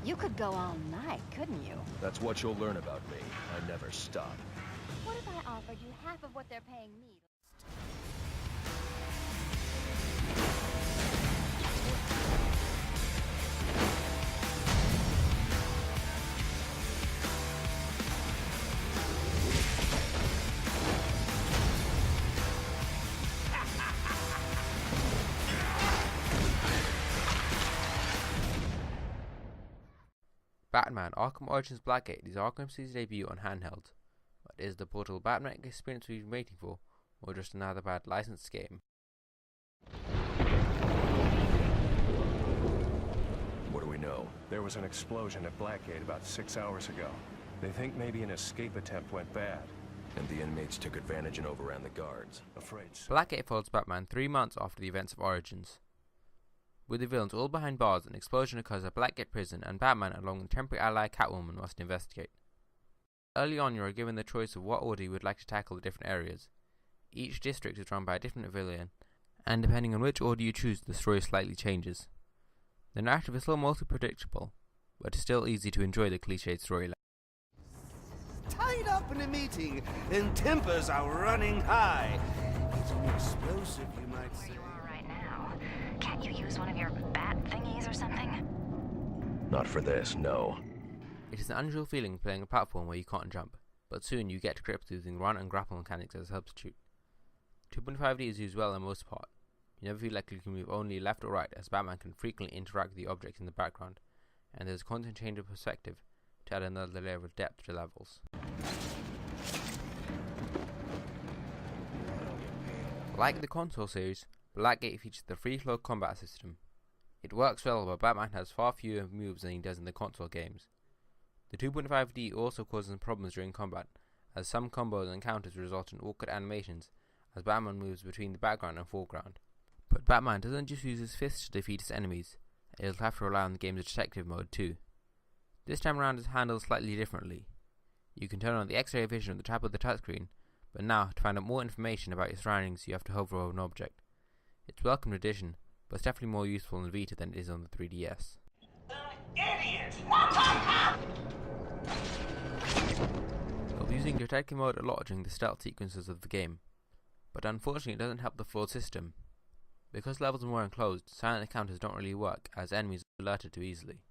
You could go all night, couldn't you? That's what you'll learn about me. I never stop. What if I offered you half of what they're paying me? Batman Arkham Origins Blackgate is Arkham City's debut on handheld. But is the portable Batman experience we've been waiting for, or just another bad licensed game? What do we know? There was an explosion at Blackgate about 6 hours ago. They think maybe an escape attempt went bad. And the inmates took advantage and overran the guards. Afraid so. Blackgate follows Batman 3 months after the events of Origins. With the villains all behind bars, an explosion occurs at Blackgate prison, and Batman, along with temporary ally Catwoman, must investigate. Early on, you are given the choice of what order you would like to tackle the different areas. Each district is run by a different villain, and depending on which order you choose, the story slightly changes. The narrative is still mostly predictable, but it's still easy to enjoy the cliched storyline. Tied up in a meeting, and tempers are running high. It's an explosive, you might say. Where you are right now. Can't you use one of your bat thingies or something? Not for this, no. It is an unusual feeling playing a platform where you can't jump, but soon you get to grips using run and grapple mechanics as a substitute. 2.5D is used well in most part. You never feel like you can move only left or right, as Batman can frequently interact with the objects in the background, and there's a constant change of perspective to add another layer of depth to levels. Like the console series, Blackgate features the free flow combat system. It works well, but Batman has far fewer moves than he does in the console games. The 2.5D also causes problems during combat, as some combos and counters result in awkward animations as Batman moves between the background and foreground. But Batman doesn't just use his fists to defeat his enemies, he'll have to rely on the game's detective mode too. This time around is handled slightly differently. You can turn on the X-ray vision at the top of the touchscreen, but now to find out more information about your surroundings you have to hover over an object. It's a welcome addition, but it's definitely more useful on Vita than it is on the 3DS. Idiot! I'll be using detective mode a lot during the stealth sequences of the game, but unfortunately it doesn't help the full system. Because levels are more enclosed, silent encounters don't really work, as enemies are alerted too easily.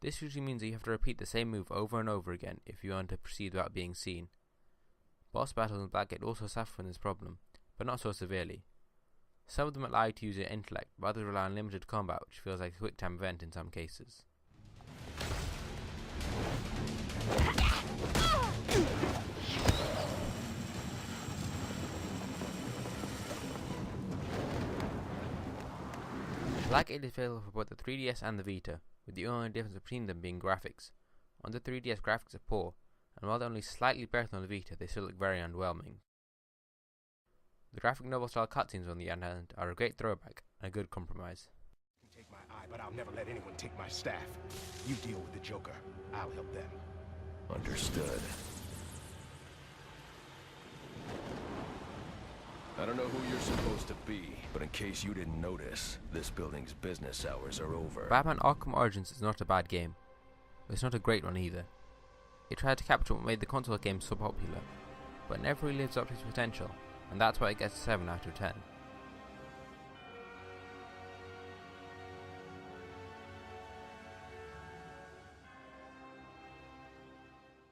This usually means that you have to repeat the same move over and over again if you want to proceed without being seen. Boss battles in Blackgate also suffer from this problem, but not so severely. Some of them allow you to use your intellect, but others rely on limited combat, which feels like a quick time event in some cases. Blackgate is available for both the 3DS and the Vita, with the only difference between them being graphics. On the 3DS, graphics are poor, and while they're only slightly better on the Vita, they still look very underwhelming. The graphic novel style cutscenes, on the other hand, are a great throwback and a good compromise. You take my eye, but I'll never let anyone take my staff. You deal with the Joker. I'll help them. Understood. I don't know who you're supposed to be, but in case you didn't notice, this building's business hours are over. Batman Arkham Origins is not a bad game, but it's not a great one either. It tried to capture what made the console game so popular, but never really lives up to its potential, and that's why it gets a 7 out of 10.